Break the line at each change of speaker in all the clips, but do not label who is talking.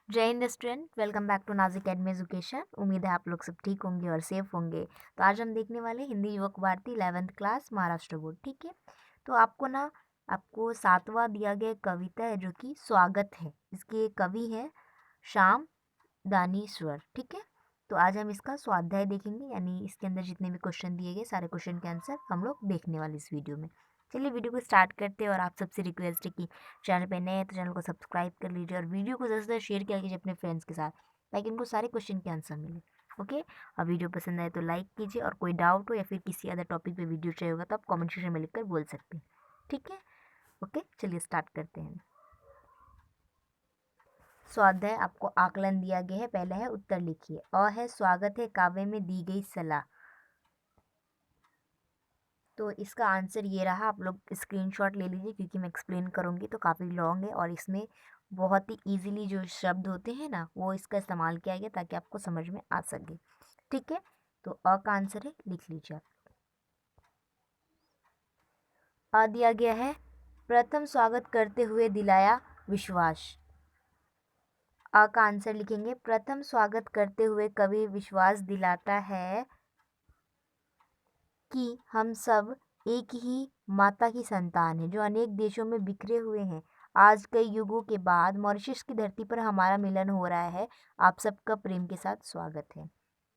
जय हिंद student, welcome back to Naaz academy education. उम्मीद है आप लोग सब ठीक होंगे और सेफ होंगे। तो आज हम देखने वाले हिंदी युवक Bharti 11th class Maharashtra board. ठीक है, तो आपको 7वां दिया गया कविता है जो कि स्वागत है। इसके कवि है श्याम दानीश्वर। ठीक है, तो आज हम इसका स्वाध्याय देखेंगे, यानी इसके अंदर जितने भी क्वेश्चन दिए गए सारे क्वेश्चन के आंसर हम लोग देखने वाले इस वीडियो में। चलिए वीडियो को स्टार्ट करते हैं और आप सबसे रिक्वेस्ट है कि चैनल पे नए हैं तो चैनल को सब्सक्राइब कर लीजिए और वीडियो को ज़्यादा से ज़्यादा शेयर किया कीजिए अपने फ्रेंड्स के साथ, ताकि उनको सारे क्वेश्चन के आंसर मिले। ओके, और वीडियो पसंद आए तो लाइक कीजिए और कोई डाउट हो या फिर किसी अदर टॉपिक पे वीडियो चाहिए होगा तो आप कमेंट सेक्शन में लिखकर बोल सकते हैं। ठीक है, ओके चलिए स्टार्ट करते हैं। स्वाध्याय आपको आकलन दिया गया है। पहला है उत्तर लिखिए। अ है स्वागत है काव्य में दी गई सलाह। तो इसका आंसर ये रहा, आप लोग स्क्रीनशॉट ले लीजिए क्योंकि मैं एक्सप्लेन करूँगी तो काफ़ी लॉन्ग है और इसमें बहुत ही इजीली जो शब्द होते हैं ना वो इसका इस्तेमाल किया गया ताकि आपको समझ में आ सके। ठीक है, तो अ का आंसर है, लिख लीजिए आप। अ दिया गया है प्रथम स्वागत करते हुए दिलाया विश्वास। अ का आंसर लिखेंगे प्रथम स्वागत करते हुए कवि विश्वास दिलाता है कि हम सब एक ही माता की संतान हैं जो अनेक देशों में बिखरे हुए हैं। आज कई युगों के बाद मॉरिशस की धरती पर हमारा मिलन हो रहा है। आप सबका प्रेम के साथ स्वागत है।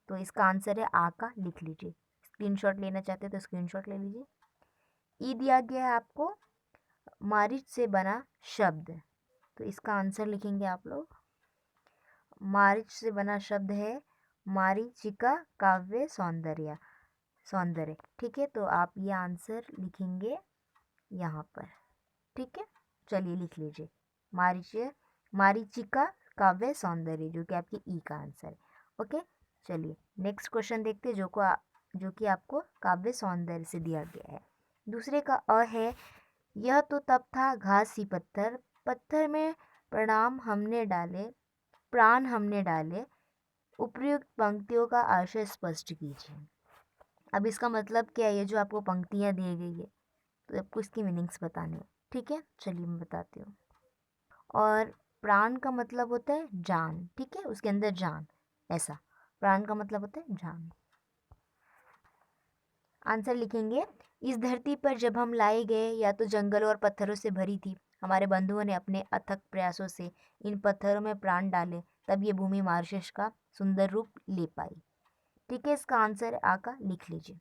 तो इसका आंसर है आ का, लिख लीजिए। स्क्रीनशॉट लेना चाहते हैं तो स्क्रीनशॉट ले लीजिए। ई दिया गया है आपको मारिच से बना शब्द। तो इसका आंसर लिखेंगे आप लोग। मारिच से बना शब्द है मारीचिका काव्य सौंदर्य। ठीक है, तो आप ये आंसर लिखेंगे यहाँ पर। ठीक है, चलिए लिख लीजिए मारीचिका काव्य सौंदर्य, जो कि आपकी ई का आंसर है। ओके, चलिए नेक्स्ट क्वेश्चन देखते हैं जो कि आपको काव्य सौंदर्य से दिया गया है। दूसरे का अ है यह तो तब था घास सी पत्थर, पत्थर में प्राण हमने डाले। उपर्युक्त पंक्तियों का आशय स्पष्ट कीजिए। अब इसका मतलब क्या है, ये जो आपको पंक्तियाँ दी गई है तो आपको इसकी मीनिंग्स बतानी है। ठीक है, चलिए मैं बताती हूँ। और प्राण का मतलब होता है जान। ठीक है, उसके अंदर जान, ऐसा प्राण का मतलब होता है जान। आंसर लिखेंगे इस धरती पर जब हम लाए गए या तो जंगलों और पत्थरों से भरी थी। हमारे बंधुओं ने अपने अथक प्रयासों से इन पत्थरों में प्राण डाले, तब ये भूमि मॉरिशस का सुंदर रूप ले पाई। ठीक है, इसका आंसर आ का, लिख लीजिए।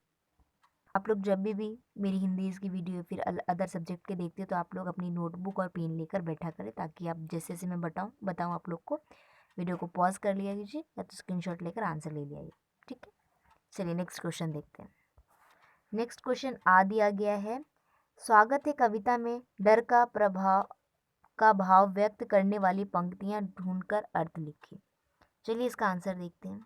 आप लोग जब भी मेरी हिंदी की वीडियो फिर अदर सब्जेक्ट के देखते हो तो आप लोग अपनी नोटबुक और पेन लेकर बैठा करें, ताकि आप जैसे जैसे मैं बताऊँ आप लोग को वीडियो को पॉज कर लिया कीजिए या तो स्क्रीनशॉट लेकर आंसर ले लिया। ठीक है, चलिए नेक्स्ट क्वेश्चन देखते हैं। नेक्स्ट क्वेश्चन आ दिया गया है स्वागत है कविता में डर का भाव व्यक्त करने वाली पंक्तियां ढूंढकर अर्थ लिखिए। चलिए इसका आंसर देखते हैं।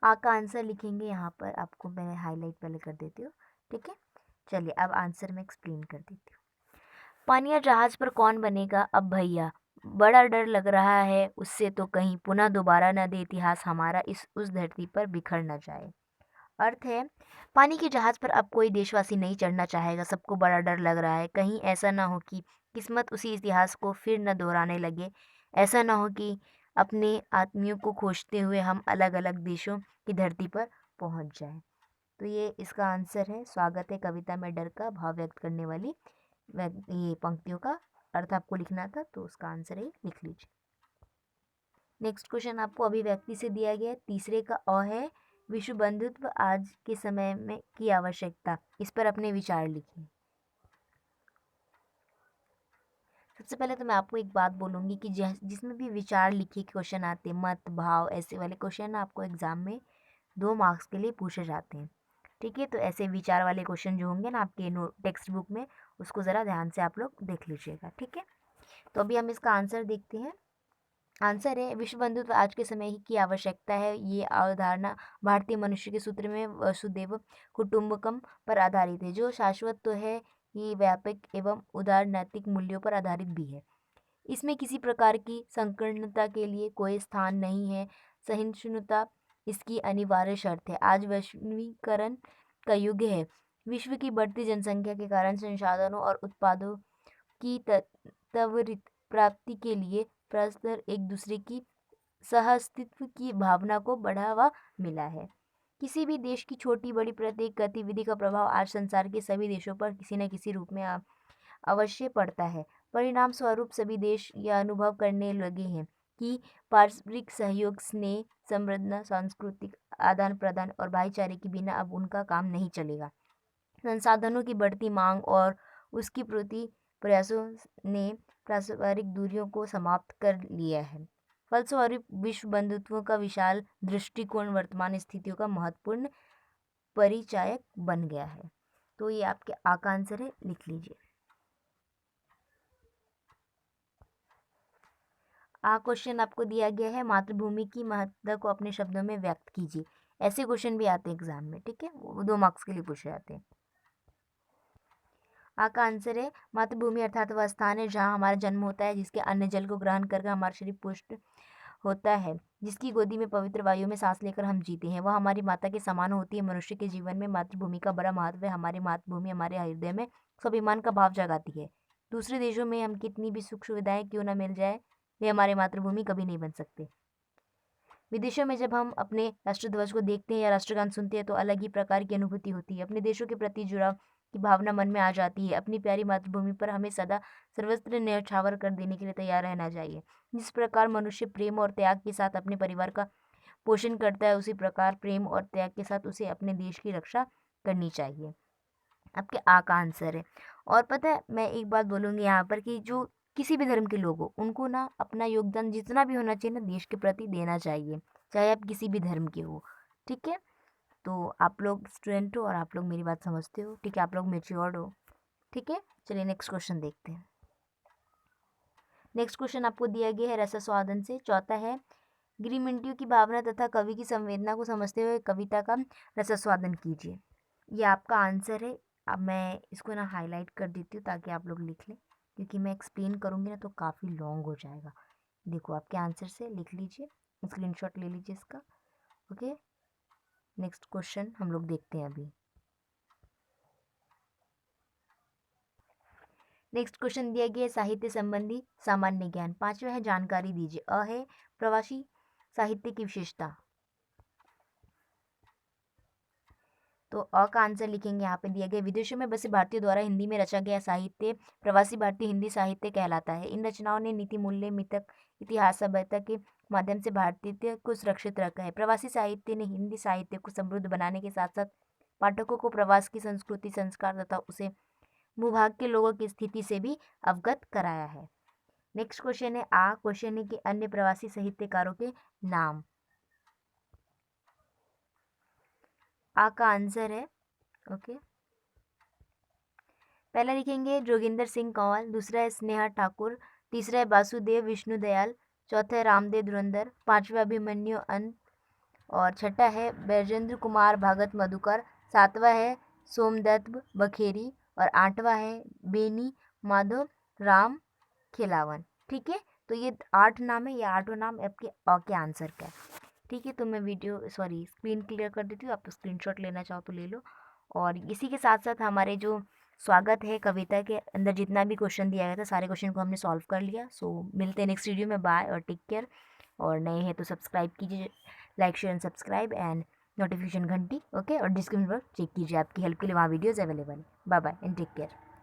आ का आंसर लिखेंगे यहाँ पर, आपको मैं हाईलाइट पहले कर देती हूँ। ठीक है, चलिए अब आंसर मैं एक्सप्लेन कर देती हूँ। पानिया जहाज पर कौन बनेगा अब भैया, बड़ा डर लग रहा है उससे तो कहीं पुनः दोबारा न दे इतिहास हमारा उस धरती पर बिखर न जाए। अर्थ है पानी के जहाज पर अब कोई देशवासी नहीं चढ़ना चाहेगा। सबको बड़ा डर लग रहा है, कहीं ऐसा ना हो कि किस्मत उसी इतिहास को फिर न दोहराने लगे। ऐसा ना हो कि अपने आत्मियों को खोजते हुए हम अलग अलग देशों की धरती पर पहुंच जाएं। तो ये इसका आंसर है स्वागत है कविता में डर का भाव व्यक्त करने वाली ये पंक्तियों का अर्थ आपको लिखना था, तो उसका आंसर है, लिख लीजिए। नेक्स्ट क्वेश्चन आपको अभिव्यक्ति से दिया गया है। तीसरे का अ है विश्व बंधुत्व आज के समय में की आवश्यकता। इस पर अपने विचार लिखिए। सबसे पहले तो मैं आपको एक बात बोलूँगी कि जिसमें भी विचार लिखिए क्वेश्चन आते हैं, मत भाव ऐसे वाले क्वेश्चन आपको एग्जाम में 2 मार्क्स के लिए पूछे जाते हैं। ठीक है, तो ऐसे विचार वाले क्वेश्चन जो होंगे ना आपके टेक्स्ट बुक में, उसको ज़रा ध्यान से आप लोग देख लीजिएगा। ठीक है, तो अभी हम इसका आंसर देखते हैं। आंसर है विश्व बंधुत्व आज के समय की आवश्यकता है। ये अवधारणा भारतीय मनुष्य के सूत्र में वसुदेव कुटुंबकम पर आधारित है, जो शाश्वत तो है ही व्यापक एवं उदार नैतिक मूल्यों पर आधारित भी है। इसमें किसी प्रकार की संकीर्णता के लिए कोई स्थान नहीं है। सहिष्णुता इसकी अनिवार्य शर्त है। आज वैश्वीकरण का युग है। विश्व की बढ़ती जनसंख्या के कारण संसाधनों और उत्पादों की त्वरित प्राप्ति के लिए परस्पर एक दूसरे की सहअस्तित्व की भावना को बढ़ावा मिला है। किसी भी देश की छोटी बड़ी प्रत्येक गतिविधि का प्रभाव आज संसार के सभी देशों पर किसी न किसी रूप में अवश्य पड़ता है। परिणाम स्वरूप सभी देश यह अनुभव करने लगे हैं कि पारस्परिक सहयोग, स्नेह, समृद्धता, सांस्कृतिक आदान प्रदान और भाईचारे के बिना अब उनका काम नहीं चलेगा। संसाधनों की बढ़ती मांग और उसकी प्रति प्रयासों ने पारस्परिक दूरियों को समाप्त कर लिया है। फलस्वरूप विश्व बंधुत्व का विशाल दृष्टिकोण वर्तमान स्थितियों का महत्वपूर्ण परिचायक बन गया है। तो ये आपके आ का आंसर है, लिख लीजिए। आ क्वेश्चन आपको दिया गया है, मातृभूमि की महत्ता को अपने शब्दों में व्यक्त कीजिए। ऐसे क्वेश्चन भी आते हैं एग्जाम में, ठीक है, वो 2 मार्क्स के लिए पूछे जाते हैं। आ का आंसर है मातृभूमि अर्थात वह स्थान है जहाँ हमारा जन्म होता है, जिसके अन्न जल को ग्रहण कर हमारा शरीर पुष्ट होता है, जिसकी गोदी में पवित्र वायु में सांस लेकर हम जीते हैं, वह हमारी माता के समान होती है। मनुष्य के जीवन में मातृभूमि का बड़ा महत्व है। हमारी मातृभूमि हमारे हृदय में स्वाभिमान का भाव जगाती है। दूसरे देशों में हम कितनी भी सुख सुविधाएं क्यों न मिल जाए, वे हमारी मातृभूमि कभी नहीं बन सकते। विदेशों में जब हम अपने राष्ट्रध्वज को देखते हैं या राष्ट्रगान सुनते हैं तो अलग ही प्रकार की अनुभूति होती है। अपने देशों के प्रति जुड़ाव की भावना मन में आ जाती है। अपनी प्यारी मातृभूमि पर हमें सदा सर्वत्र न्यौछावर कर देने के लिए तैयार रहना चाहिए। जिस प्रकार मनुष्य प्रेम और त्याग के साथ अपने परिवार का पोषण करता है, उसी प्रकार प्रेम और त्याग के साथ उसे अपने देश की रक्षा करनी चाहिए। आपके आ का आंसर है। और पता है, मैं एक बात बोलूँगी यहाँ पर कि जो किसी भी धर्म के लोग हो, उनको ना अपना योगदान जितना भी होना चाहिए ना देश के प्रति देना चाहिए, चाहे आप किसी भी धर्म के हो, ठीक है। तो आप लोग स्टूडेंट हो और आप लोग मेरी बात समझते हो, ठीक है, आप लोग मेच्योर्ड हो, ठीक है। चलिए नेक्स्ट क्वेश्चन देखते हैं। नेक्स्ट क्वेश्चन आपको दिया गया है रसास्वादन से। चौथा है, गिरिमिंटियों की भावना तथा कवि की संवेदना को समझते हुए कविता का रसास्वादन कीजिए। ये आपका आंसर है। अब मैं इसको ना हाईलाइट कर देती हूँ ताकि आप लोग लिख लें, क्योंकि मैं एक्सप्लेन करूँगी ना तो काफ़ी लॉन्ग हो जाएगा। देखो आपके आंसर से लिख लीजिए, स्क्रीनशॉट ले लीजिए इसका, ओके। नेक्स्ट क्वेश्चन हम लोग देखते हैं अभी। नेक्स्ट क्वेश्चन दिया गया है साहित्य संबंधी सामान्य ज्ञान। 5वां है जानकारी दीजिए। अ है प्रवासी साहित्य की विशेषता, तो अ का आंसर लिखेंगे। यहाँ पे दिया गया विदेशों में बसे भारतीयों द्वारा हिंदी में रचा गया साहित्य प्रवासी भारतीय हिंदी साहित्य कहलाता है। इन रचनाओं ने नीति मूल्य मितक इतिहास सभ्यता के माध्यम से भारतीय को सुरक्षित रखा है। प्रवासी साहित्य ने हिंदी साहित्य को समृद्ध बनाने के साथ साथ पाठकों को प्रवास की संस्कृति संस्कार तथा उसे भूभाग के लोगों की स्थिति से भी अवगत कराया है। नेक्स्ट क्वेश्चन है आ क्वेश्चन है कि अन्य प्रवासी साहित्यकारों के नाम। आ का आंसर है, ओके। पहला लिखेंगे जोगिंदर सिंह कंवल, दूसरा है स्नेहा ठाकुर, तीसरा है वासुदेव विष्णु दयाल, चौथा है रामदेव धुरंधर, पांचवा अभिमन्यु अन, और छठा है बैजेंद्र कुमार भागत मधुकर, सातवां है सोमदत्त बखेरी और आठवां है बेनी माधव राम खिलावन। ठीक है, तो ये 8 नाम है, ये 8 नाम आपके अ के आंसर का है। ठीक है, तो मैं स्क्रीन क्लियर कर देती हूँ। आप तो स्क्रीनशॉट लेना चाहो तो ले लो। और इसी के साथ साथ हमारे जो स्वागत है कविता के अंदर जितना भी क्वेश्चन दिया गया था सारे क्वेश्चन को हमने सॉल्व कर लिया। सो मिलते हैं नेक्स्ट वीडियो में। बाय और टेक केयर। और नए हैं तो सब्सक्राइब कीजिए, like share and subscribe and notification घंटी, ओके। और डिस्क्रिप्शन पर चेक कीजिए, आपकी हेल्प के लिए वहाँ वीडियोज़ अवेलेबल है। Bye bye and take care.